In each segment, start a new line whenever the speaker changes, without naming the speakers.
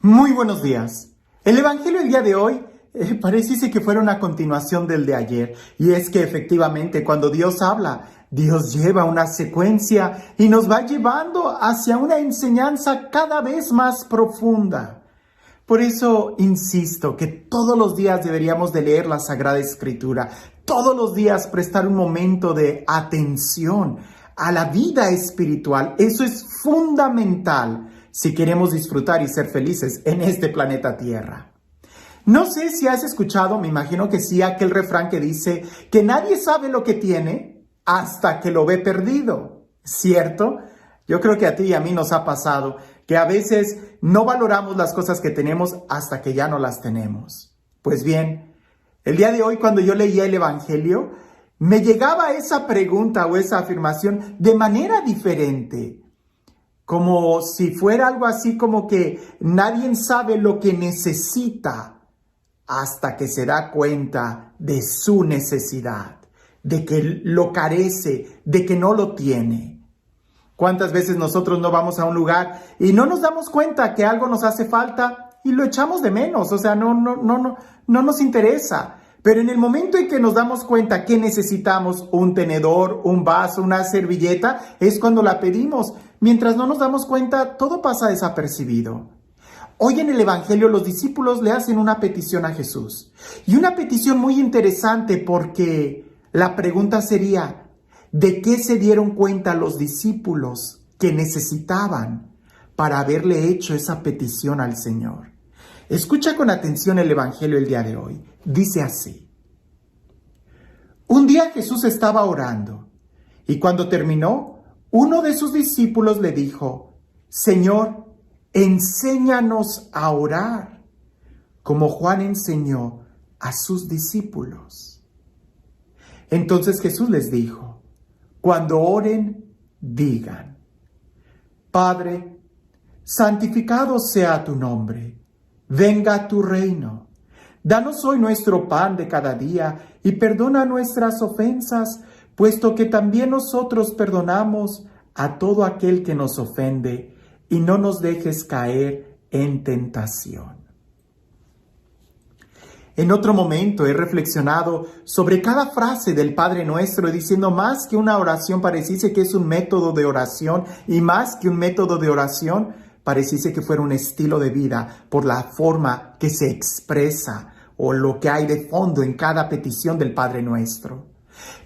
Muy buenos días. El Evangelio del día de hoy parece que fuera una continuación del de ayer. Y es que efectivamente cuando Dios habla, Dios lleva una secuencia y nos va llevando hacia una enseñanza cada vez más profunda. Por eso insisto que todos los días deberíamos de leer la Sagrada Escritura. Todos los días prestar un momento de atención a la vida espiritual. Eso es fundamental si queremos disfrutar y ser felices en este planeta Tierra. No sé si has escuchado, me imagino que sí, aquel refrán que dice que nadie sabe lo que tiene hasta que lo ve perdido, ¿cierto? Yo creo que a ti y a mí nos ha pasado que a veces no valoramos las cosas que tenemos hasta que ya no las tenemos. Pues bien, el día de hoy cuando yo leía el Evangelio, me llegaba esa pregunta o esa afirmación de manera diferente. Como si fuera algo así como que nadie sabe lo que necesita hasta que se da cuenta de su necesidad, de que lo carece, de que no lo tiene. ¿Cuántas veces nosotros no vamos a un lugar y no nos damos cuenta que algo nos hace falta y lo echamos de menos? O sea, no nos interesa. Pero en el momento en que nos damos cuenta que necesitamos un tenedor, un vaso, una servilleta, es cuando la pedimos. Mientras no nos damos cuenta, todo pasa desapercibido. Hoy en el Evangelio los discípulos le hacen una petición a Jesús. Y una petición muy interesante porque la pregunta sería, ¿de qué se dieron cuenta los discípulos que necesitaban para haberle hecho esa petición al Señor? Escucha con atención el Evangelio el día de hoy. Dice así: un día Jesús estaba orando y cuando terminó, uno de sus discípulos le dijo: Señor, enséñanos a orar, como Juan enseñó a sus discípulos. Entonces Jesús les dijo: cuando oren, digan: Padre, santificado sea tu nombre, venga tu reino. Danos hoy nuestro pan de cada día y perdona nuestras ofensas, puesto que también nosotros perdonamos a todo aquel que nos ofende, y no nos dejes caer en tentación. En otro momento he reflexionado sobre cada frase del Padre Nuestro, diciendo más que una oración pareciese que es un método de oración, y más que un método de oración pareciese que fuera un estilo de vida por la forma que se expresa o lo que hay de fondo en cada petición del Padre Nuestro.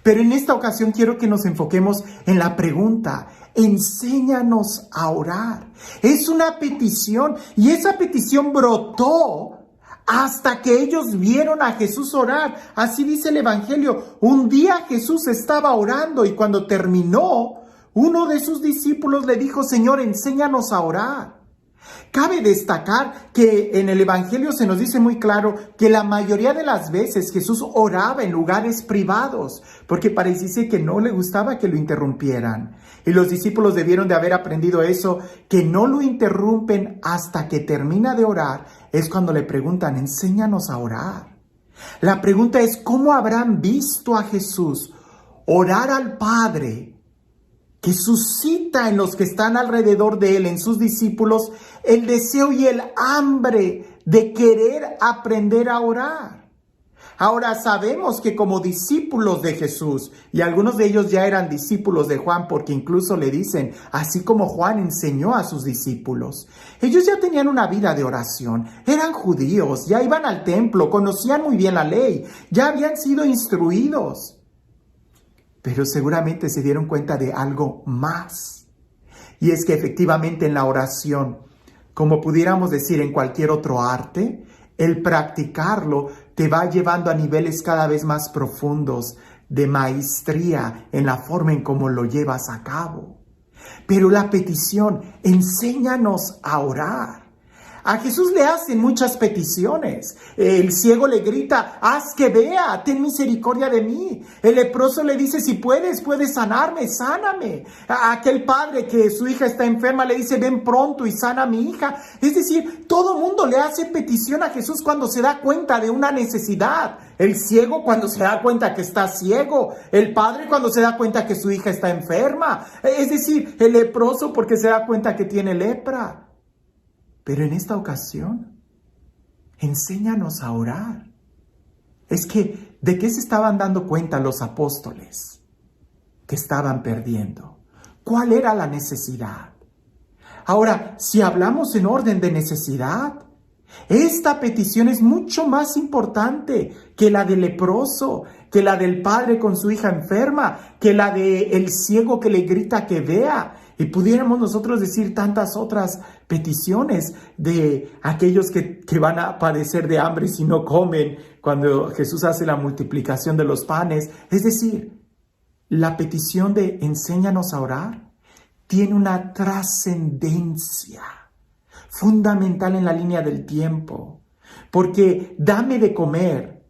Pero en esta ocasión quiero que nos enfoquemos en la pregunta: enséñanos a orar. Es una petición y esa petición brotó hasta que ellos vieron a Jesús orar. Así dice el Evangelio. Un día Jesús estaba orando y cuando terminó, uno de sus discípulos le dijo: Señor, enséñanos a orar. Cabe destacar que en el Evangelio se nos dice muy claro que la mayoría de las veces Jesús oraba en lugares privados, porque pareciese que no le gustaba que lo interrumpieran. Y los discípulos debieron de haber aprendido eso, que no lo interrumpen hasta que termina de orar. Es cuando le preguntan: enséñanos a orar. La pregunta es: ¿cómo habrán visto a Jesús orar al Padre, que suscita en los que están alrededor de él, en sus discípulos, el deseo y el hambre de querer aprender a orar? Ahora sabemos que como discípulos de Jesús, y algunos de ellos ya eran discípulos de Juan, porque incluso le dicen, así como Juan enseñó a sus discípulos, ellos ya tenían una vida de oración, eran judíos, ya iban al templo, conocían muy bien la ley, ya habían sido instruidos. Pero seguramente se dieron cuenta de algo más. Y es que efectivamente en la oración, como pudiéramos decir en cualquier otro arte, el practicarlo te va llevando a niveles cada vez más profundos de maestría en la forma en cómo lo llevas a cabo. Pero la petición: enséñanos a orar. A Jesús le hacen muchas peticiones. El ciego le grita: haz que vea, ten misericordia de mí. El leproso le dice: si puedes sanarme, sáname. A aquel padre que su hija está enferma le dice: ven pronto y sana a mi hija. Es decir, todo mundo le hace petición a Jesús cuando se da cuenta de una necesidad. El ciego cuando se da cuenta que está ciego. El padre cuando se da cuenta que su hija está enferma. Es decir, el leproso porque se da cuenta que tiene lepra. Pero en esta ocasión, enséñanos a orar. Es que, ¿de qué se estaban dando cuenta los apóstoles? Que estaban perdiendo. ¿Cuál era la necesidad? Ahora, si hablamos en orden de necesidad, esta petición es mucho más importante que la del leproso, que la del padre con su hija enferma, que la del ciego que le grita que vea. Y pudiéramos nosotros decir tantas otras peticiones de aquellos que van a padecer de hambre si no comen cuando Jesús hace la multiplicación de los panes. Es decir, la petición de enséñanos a orar tiene una trascendencia fundamental en la línea del tiempo, porque dame de comer,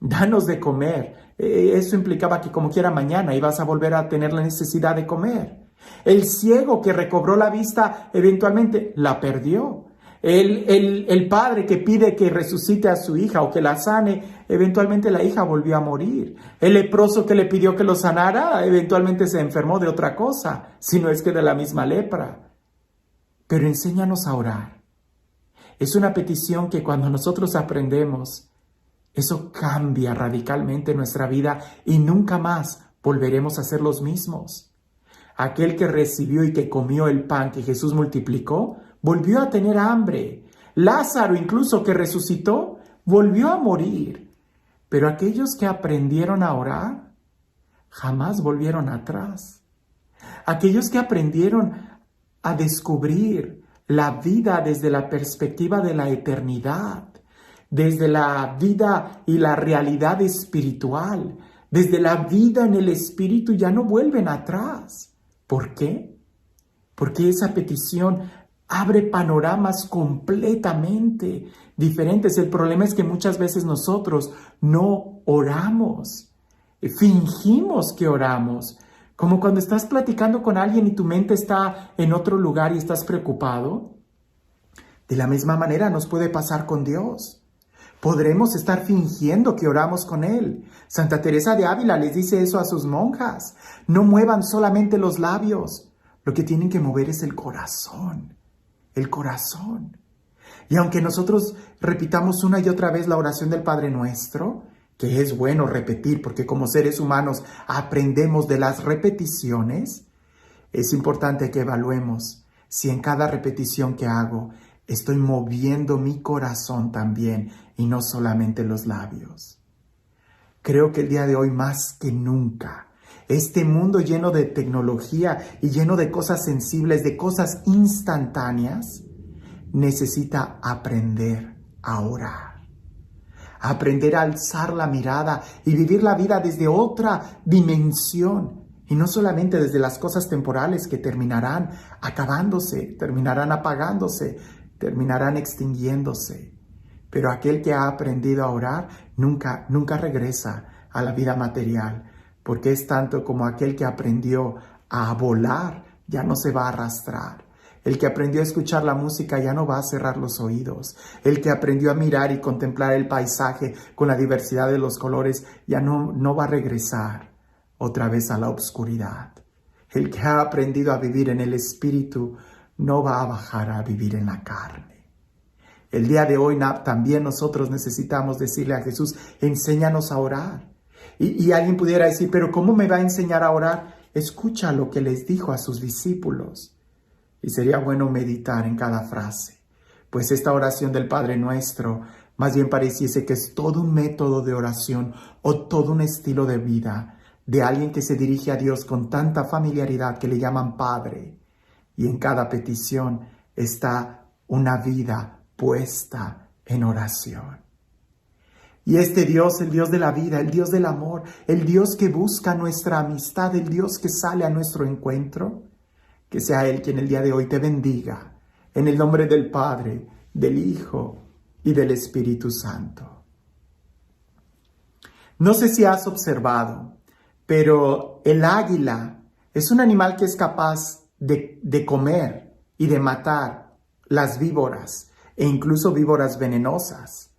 danos de comer. Eso implicaba que como quiera mañana ibas a volver a tener la necesidad de comer. El ciego que recobró la vista eventualmente la perdió. El padre que pide que resucite a su hija o que la sane, eventualmente la hija volvió a morir. El leproso que le pidió que lo sanara, eventualmente se enfermó de otra cosa, si no es que de la misma lepra. Pero enséñanos a orar. Es una petición que cuando nosotros aprendemos, eso cambia radicalmente nuestra vida y nunca más volveremos a ser los mismos. Aquel que recibió y que comió el pan que Jesús multiplicó, volvió a tener hambre. Lázaro, incluso que resucitó, volvió a morir. Pero aquellos que aprendieron a orar, jamás volvieron atrás. Aquellos que aprendieron a descubrir la vida desde la perspectiva de la eternidad, desde la vida y la realidad espiritual, desde la vida en el espíritu, ya no vuelven atrás. ¿Por qué? Porque esa petición abre panoramas completamente diferentes. El problema es que muchas veces nosotros no oramos, fingimos que oramos. Como cuando estás platicando con alguien y tu mente está en otro lugar y estás preocupado. De la misma manera nos puede pasar con Dios. Podremos estar fingiendo que oramos con Él. Santa Teresa de Ávila les dice eso a sus monjas. No muevan solamente los labios. Lo que tienen que mover es el corazón. El corazón. Y aunque nosotros repitamos una y otra vez la oración del Padre Nuestro, que es bueno repetir porque como seres humanos aprendemos de las repeticiones, es importante que evaluemos si en cada repetición que hago estoy moviendo mi corazón también y no solamente los labios. Creo que el día de hoy más que nunca, este mundo lleno de tecnología y lleno de cosas sensibles, de cosas instantáneas, necesita aprender a orar. Aprender a alzar la mirada y vivir la vida desde otra dimensión y no solamente desde las cosas temporales que terminarán acabándose, terminarán apagándose, terminarán extinguiéndose. Pero aquel que ha aprendido a orar nunca regresa a la vida material, porque es tanto como aquel que aprendió a volar, ya no se va a arrastrar. El que aprendió a escuchar la música ya no va a cerrar los oídos. El que aprendió a mirar y contemplar el paisaje con la diversidad de los colores ya no va a regresar otra vez a la oscuridad. El que ha aprendido a vivir en el espíritu no va a bajar a vivir en la carne. El día de hoy también nosotros necesitamos decirle a Jesús, enséñanos a orar. Y alguien pudiera decir, pero ¿cómo me va a enseñar a orar? Escucha lo que les dijo a sus discípulos. Y sería bueno meditar en cada frase, pues esta oración del Padre Nuestro más bien pareciese que es todo un método de oración o todo un estilo de vida de alguien que se dirige a Dios con tanta familiaridad que le llaman Padre. Y en cada petición está una vida puesta en oración. Y este Dios, el Dios de la vida, el Dios del amor, el Dios que busca nuestra amistad, el Dios que sale a nuestro encuentro, que sea Él quien el día de hoy te bendiga, en el nombre del Padre, del Hijo y del Espíritu Santo. No sé si has observado, pero el águila es un animal que es capaz de comer y de matar las víboras, e incluso víboras venenosas.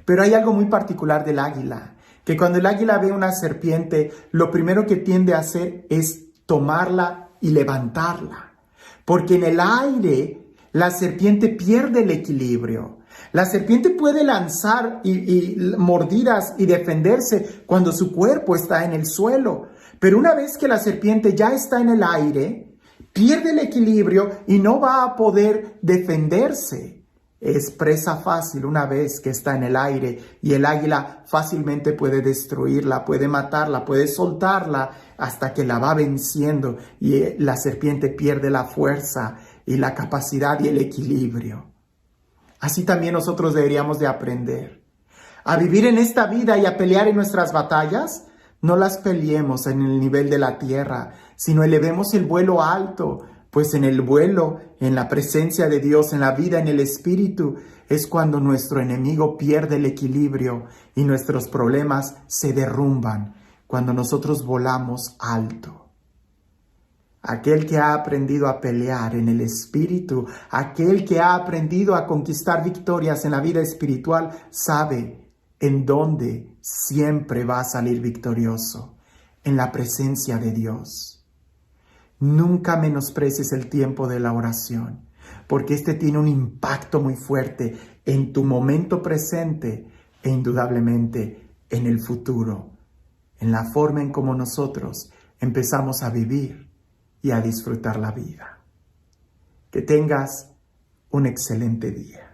Pero hay algo muy particular del águila, que cuando el águila ve una serpiente, lo primero que tiende a hacer es tomarla y levantarla, porque en el aire la serpiente pierde el equilibrio. La serpiente puede lanzar y mordidas y defenderse cuando su cuerpo está en el suelo. Pero una vez que la serpiente ya está en el aire, pierde el equilibrio y no va a poder defenderse. Es presa fácil una vez que está en el aire y el águila fácilmente puede destruirla, puede matarla, puede soltarla hasta que la va venciendo y la serpiente pierde la fuerza y la capacidad y el equilibrio. Así también nosotros deberíamos de aprender a vivir en esta vida y a pelear en nuestras batallas. No las peleemos en el nivel de la tierra, sino elevemos el vuelo alto, pues en el vuelo, en la presencia de Dios, en la vida, en el Espíritu, es cuando nuestro enemigo pierde el equilibrio y nuestros problemas se derrumban, cuando nosotros volamos alto. Aquel que ha aprendido a pelear en el Espíritu, aquel que ha aprendido a conquistar victorias en la vida espiritual, sabe en dónde siempre va a salir victorioso, en la presencia de Dios. Nunca menosprecies el tiempo de la oración, porque este tiene un impacto muy fuerte en tu momento presente e indudablemente en el futuro, en la forma en cómo nosotros empezamos a vivir y a disfrutar la vida. Que tengas un excelente día.